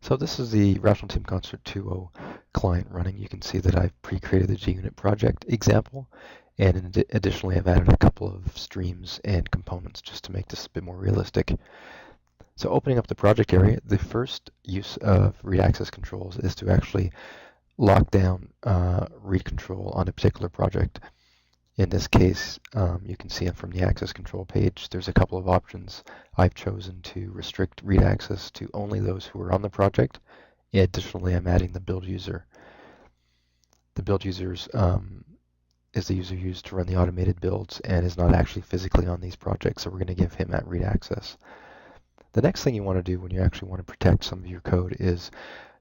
So this is the Rational Team Concert 2.0 client running. You can see that I've pre-created the JUnit project example, and additionally I've added a couple of streams and components just to make this a bit more realistic. So opening up the project area, the first use of read access controls is to actually lock down read control on a particular project. In this case, you can see from the access control page, there's a couple of options. I've chosen to restrict read access to only those who are on the project. Additionally, I'm adding the build user. The build user is the user used to run the automated builds and is not actually physically on these projects, so we're going to give him that read access. The next thing you want to do when you actually want to protect some of your code is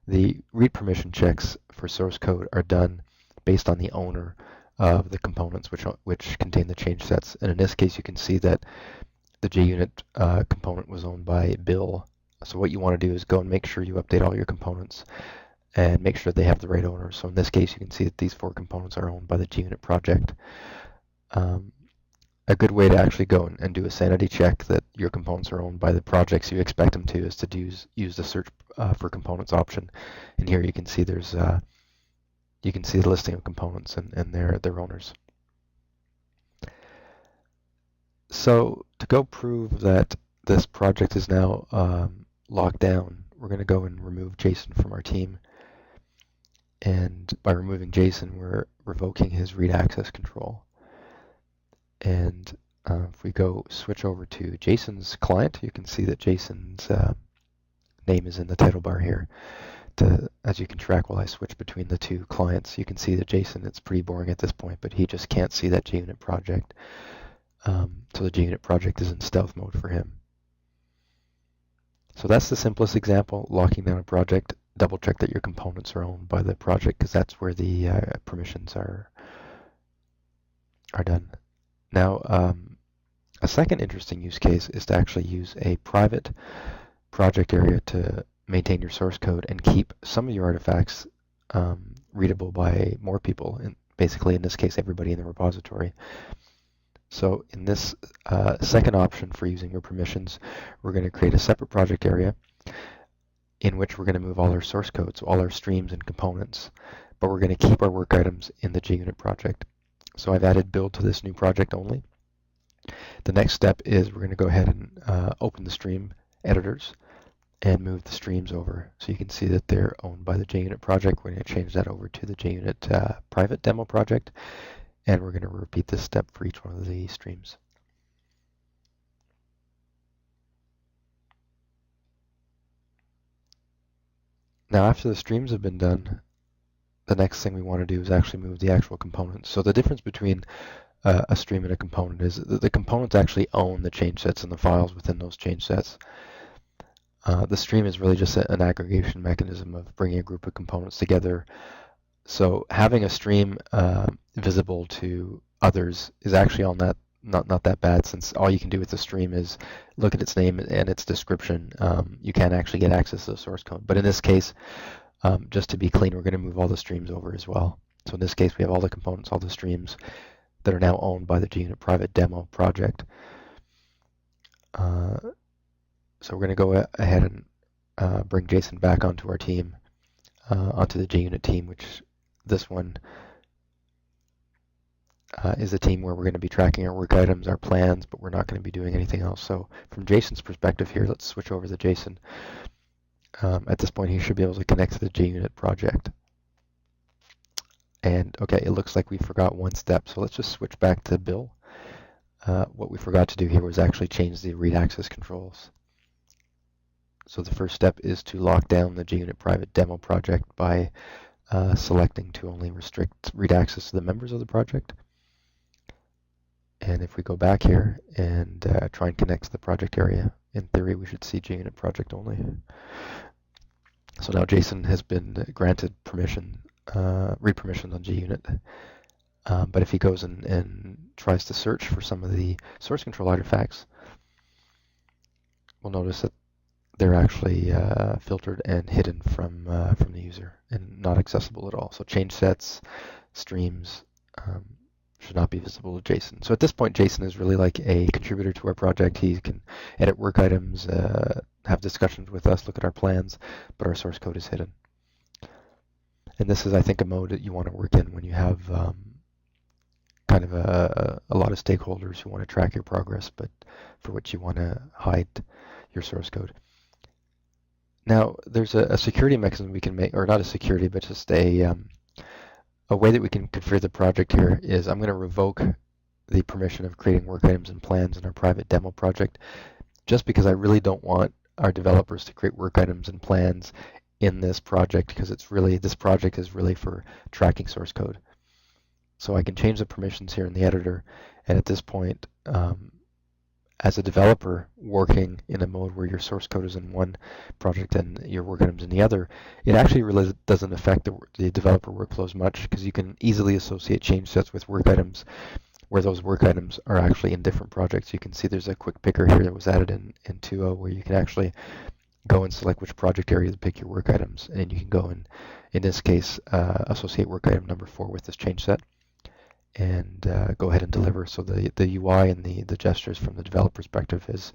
the read permission checks for source code are done based on the owner of the components which contain the change sets. And in this case, you can see that the JUnit component was owned by Bill. So what you want to do is go and make sure you update all your components and make sure they have the right owner. So in this case, you can see that these 4 components are owned by the JUnit project. A good way to actually go and do a sanity check that your components are owned by the projects you expect them to is to use the search for components option. And here you can see there's you can see the listing of components and their owners. So to go prove that this project is now locked down, we're going to go and remove Jason from our team. And by removing Jason, we're revoking his read access control. And if we go switch over to Jason's client, you can see that Jason's name is in the title bar here. As you can track while I switch between the 2 clients, you can see that Jason, it's pretty boring at this point, but he just can't see that JUnit project. So the JUnit project is in stealth mode for him. So that's the simplest example, locking down a project. Double check that your components are owned by the project because that's where the permissions are done. Now, a second interesting use case is to actually use a private project area to maintain your source code and keep some of your artifacts readable by more people, and basically in this case everybody in the repository. So in this second option for using your permissions, we're going to create a separate project area in which we're going to move all our source code, so all our streams and components, but we're going to keep our work items in the JUnit project. So I've added build to this new project only. The next step is we're going to go ahead and open the stream editors and move the streams over. So you can see that they're owned by the JUnit project. We're going to change that over to the JUnit private demo project, and we're going to repeat this step for each one of the streams. Now after the streams have been done, the next thing we want to do is actually move the actual components. So the difference between a stream and a component is that the components actually own the change sets and the files within those change sets. The stream is really just an aggregation mechanism of bringing a group of components together. So having a stream visible to others is actually not that bad, since all you can do with the stream is look at its name and its description. You can't actually get access to the source code. But in this case, just to be clean, we're going to move all the streams over as well. So in this case, we have all the components, all the streams that are now owned by the JUnit private demo project. So we're going to go ahead and bring Jason back onto our team, onto the JUnit team, which this one is a team where we're going to be tracking our work items, our plans, but we're not going to be doing anything else. So from Jason's perspective here, let's switch over to Jason. At this point, he should be able to connect to the JUnit project. And okay, it looks like we forgot one step, so let's just switch back to Bill. What we forgot to do here was actually change the read access controls. So the first step is to lock down the JUnit private demo project by selecting to only restrict read access to the members of the project. And if we go back here and try and connect to the project area, in theory we should see JUnit project only. So now Jason has been granted permission, read permissions on JUnit. But if he goes and tries to search for some of the source control artifacts, we'll notice that they're actually filtered and hidden from the user and not accessible at all. So change sets, streams should not be visible to Jason. So at this point, Jason is really like a contributor to our project. He can edit work items, have discussions with us, look at our plans, but our source code is hidden. And this is, I think, a mode that you want to work in when you have kind of a lot of stakeholders who want to track your progress, but for which you want to hide your source code. Now, there's a security mechanism we can make, or not a security, but just a way that we can configure the project here is I'm going to revoke the permission of creating work items and plans in our private demo project, just because I really don't want our developers to create work items and plans in this project, because this project is really for tracking source code. So I can change the permissions here in the editor, and at this point, as a developer working in a mode where your source code is in one project and your work items in the other, it actually really doesn't affect the developer workflows much, because you can easily associate change sets with work items where those work items are actually in different projects. You can see there's a quick picker here that was added in 2.0 where you can actually go and select which project area to pick your work items, and you can go and, in this case, associate work item number 4 with this change set, and go ahead and deliver. So the UI and the gestures from the developer perspective is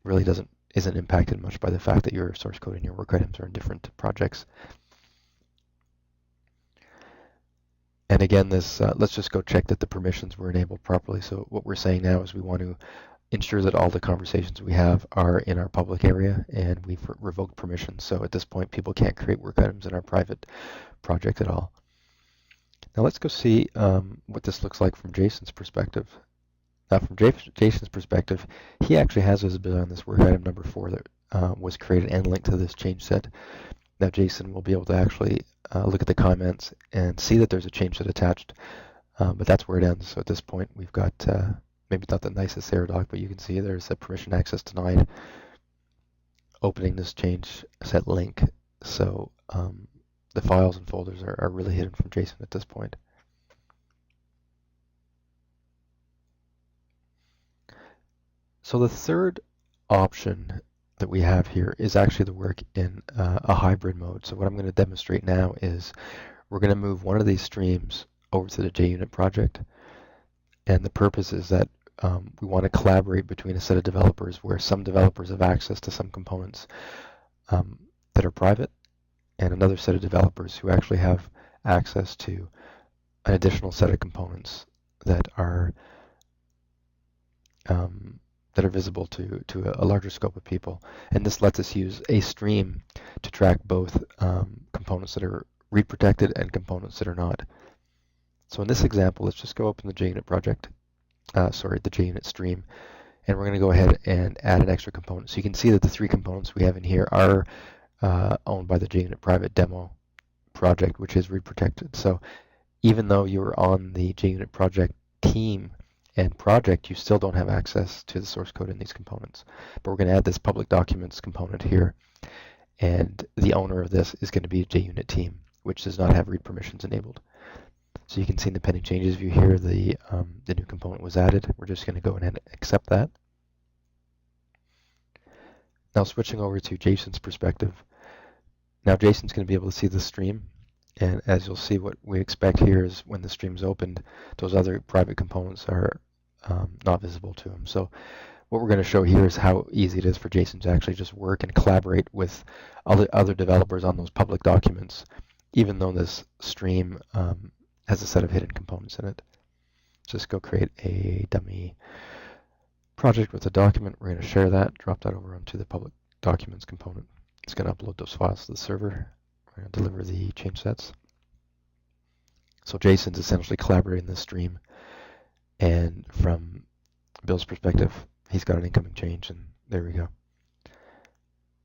really isn't impacted much by the fact that your source code and your work items are in different projects. And again, this let's just go check that the permissions were enabled properly. So what we're saying now is we want to ensure that all the conversations we have are in our public area, and we've revoked permissions. So at this point, people can't create work items in our private project at all. Now let's go see what this looks like from Jason's perspective. Now from Jason's perspective, he actually has visibility on this work item number 4 that was created and linked to this change set. Now Jason will be able to actually look at the comments and see that there's a change set attached, but that's where it ends. So at this point, we've got maybe not the nicest error doc, but you can see there's a permission access denied opening this change set link. So the files and folders are really hidden from Jason at this point. So the third option that we have here is actually to work in a hybrid mode. So what I'm going to demonstrate now is we're going to move one of these streams over to the JUnit project, and the purpose is that we want to collaborate between a set of developers where some developers have access to some components that are private, and another set of developers who actually have access to an additional set of components that are visible to a larger scope of people. And this lets us use a stream to track both components that are read protected and components that are not. So in this example, let's just go open the JUnit project, the JUnit stream, and we're going to go ahead and add an extra component. So you can see that the 3 components we have in here are owned by the JUnit private demo project, which is read protected. So even though you're on the JUnit project team and project, you still don't have access to the source code in these components. But we're going to add this public documents component here, and the owner of this is going to be a JUnit team, which does not have read permissions enabled. So you can see in the pending changes view here, the new component was added. We're just going to go ahead and accept that. Now switching over to Jason's perspective. Now Jason's going to be able to see the stream, and as you'll see, what we expect here is when the stream's opened, those other private components are not visible to him. So what we're going to show here is how easy it is for Jason to actually just work and collaborate with other developers on those public documents, even though this stream has a set of hidden components in it. Just go create a dummy project with a document. We're going to share that, drop that over onto the public documents component. It's going to upload those files to the server. We're going to deliver the change sets. So Jason's essentially collaborating in this stream, and from Bill's perspective, he's got an incoming change, and there we go.